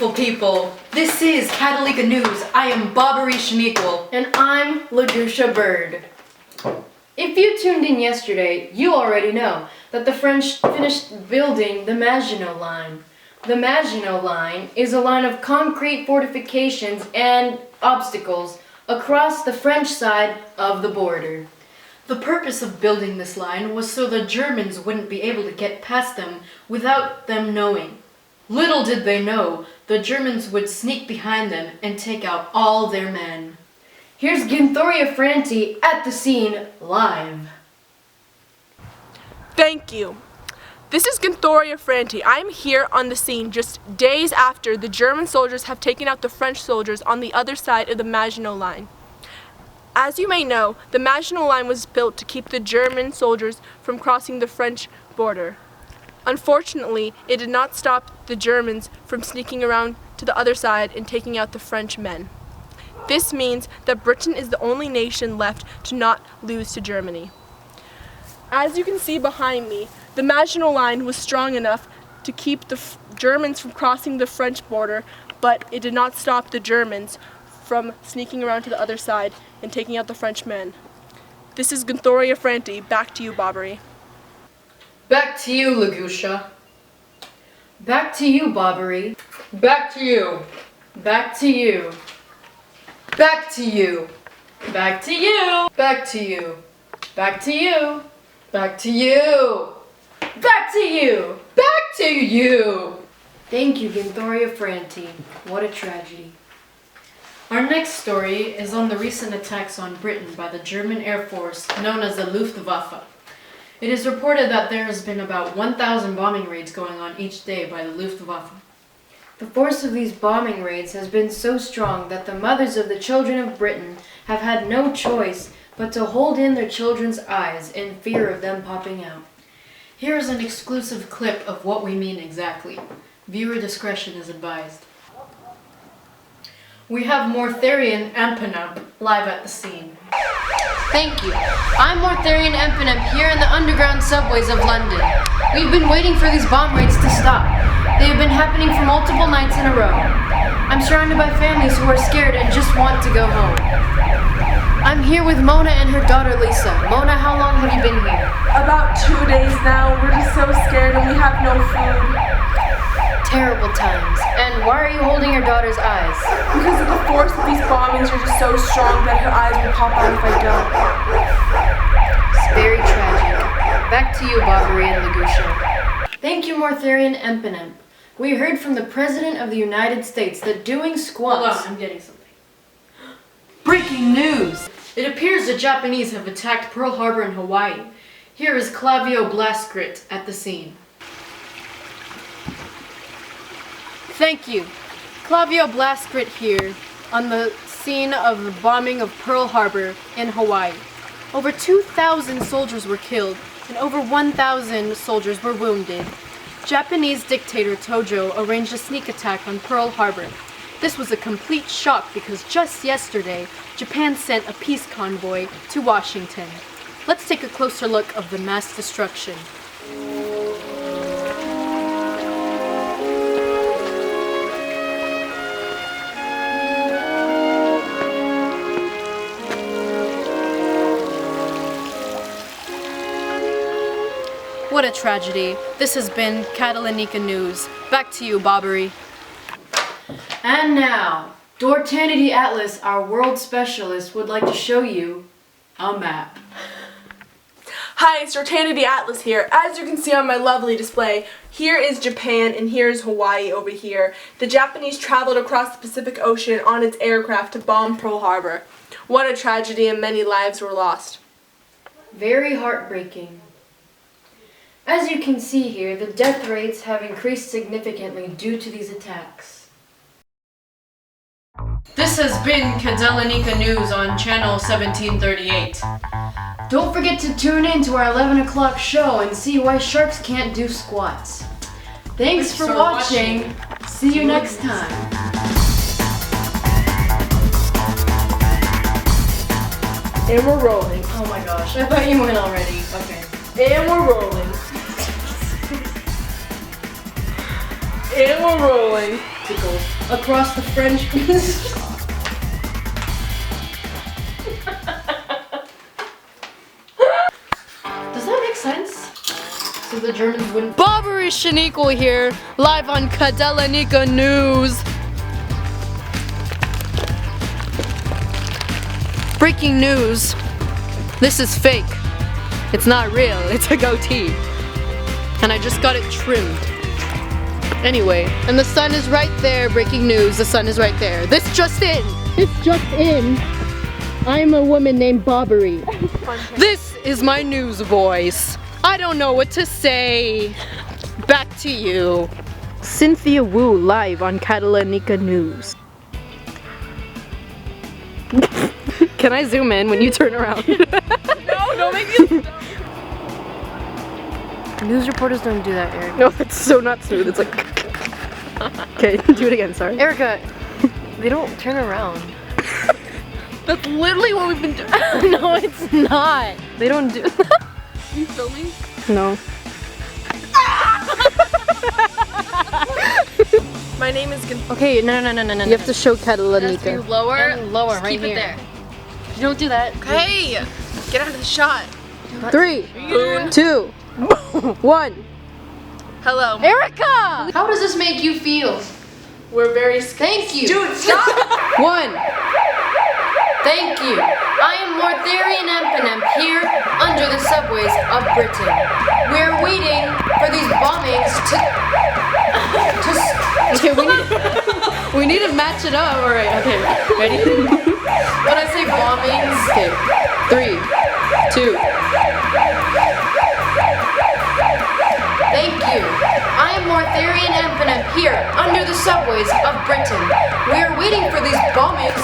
beautiful people. This is Kadelaneeka News. I am Barbary Shaniqua. And I'm Lagusha Bird. If you tuned in yesterday, you already know that the French finished building the Maginot Line. The Maginot Line is a line of concrete fortifications and obstacles across the French side of the border. The purpose of building this line was so the Germans wouldn't be able to get past them without them knowing. Little did they know, the Germans would sneak behind them and take out all their men. Here's Ginthoria Franti at the scene live. Thank you. This is Ginthoria Franti. I'm here on the scene just days after the German soldiers have taken out the French soldiers on the other side of the Maginot Line. As you may know, the Maginot Line was built to keep the German soldiers from crossing the French border. Unfortunately, it did not stop the Germans from sneaking around to the other side and taking out the French men. This means that Britain is the only nation left to not lose to Germany. As you can see behind me, the Maginot Line was strong enough to keep the Germans from crossing the French border, but it did not stop the Germans from sneaking around to the other side and taking out the French men. This is Ginthoria Franti. Back to you, Barbary. Back to you, Lagusha. Back to you, Barbary. Back to you. Back to you. Back to you. Back to you. Back to you. Back to you. Back to you. Back to you. Back to you. Thank you, Ginthoria Franti. What a tragedy. Our next story is on the recent attacks on Britain by the German Air Force, known as the Luftwaffe. It is reported that there has been about 1,000 bombing raids going on each day by the Luftwaffe. The force of these bombing raids has been so strong that the mothers of the children of Britain have had no choice but to hold in their children's eyes in fear of them popping out. Here is an exclusive clip of what we mean exactly. Viewer discretion is advised. We have Mortharian Ampanamp live at the scene. Thank you. I'm Mortharian Empanep here in the underground subways of London. We've been waiting for these bomb raids to stop. They have been happening for multiple nights in a row. I'm surrounded by families who are scared and just want to go home. I'm here with Mona and her daughter Lisa. Mona, how long have you been here? About 2 days now. We're just so scared and we have no food. Terrible times. And why are you holding your daughter's eyes? Because of the force of these bombings are just so strong that her eyes will pop out if I don't. It's very tragic. Back to you, Barbary and Lagusha. Thank you, Mortharian Empanep. We heard from the President of the United States that doing squats... Hold on, I'm getting something. Breaking news! It appears the Japanese have attacked Pearl Harbor in Hawaii. Here is Clavio Blaskrit at the scene. Thank you. Clavio Blaskrit here on the scene of the bombing of Pearl Harbor in Hawaii. Over 2,000 soldiers were killed and over 1,000 soldiers were wounded. Japanese dictator Tojo arranged a sneak attack on Pearl Harbor. This was a complete shock because just yesterday, Japan sent a peace convoy to Washington. Let's take a closer look of the mass destruction. What a tragedy. This has been Kadelaneeka News. Back to you, Barbary. And now, Dortanity Atlas, our world specialist, would like to show you a map. Hi, it's Dortanity Atlas here. As you can see on my lovely display, here is Japan and here is Hawaii over here. The Japanese traveled across the Pacific Ocean on its aircraft to bomb Pearl Harbor. What a tragedy, and many lives were lost. Very heartbreaking. As you can see here, the death rates have increased significantly due to these attacks. This has been Kadelaneeka News on channel 1738. Don't forget to tune in to our 11 o'clock show and see why sharks can't do squats. Thanks for watching. See you next time. And we're rolling. Oh my gosh, I thought you went already. Okay. And we're rolling. And we're rolling. Tickles. across the French. Does that make sense? So the Germans wouldn't. Barbary Shaniqua here, live on Kadelaneeka News. Breaking news. This is fake. It's not real, it's a goatee. And I just got it trimmed. Anyway, and the sun is right there, breaking news, the sun is right there. This just in! It's just in. I'm a woman named Barbary. This is my news voice. I don't know what to say. Back to you. Cynthia Wu live on Kadelaneeka News. Can I zoom in when you turn around? No, don't make me. News reporters don't do that, Eric. No, it's so not smooth. It's like. Okay, do it again. Sorry. Erica, they don't turn around. That's literally what we've been doing. No, it's not. They don't do. Are you filming? No. My name is Okay, no. You have to show Kadelaneeka. Lower, lower, Just right keep it here. there. You don't do that. Hey, get out of the shot. 3, Boon. 2, 1. Hello. Erica! How does this make you feel? We're very scared. Thank you. Dude, stop. 1. Thank you. I am Mortharian Empenem here under the subways of Britain. We're waiting for these bombings to Okay, we need to match it up. All right. Okay. Ready? when I say bombings, Okay. 3, 2. thank you. I am Mortharian Empenem here under the subways of Britain. We're waiting for these bombings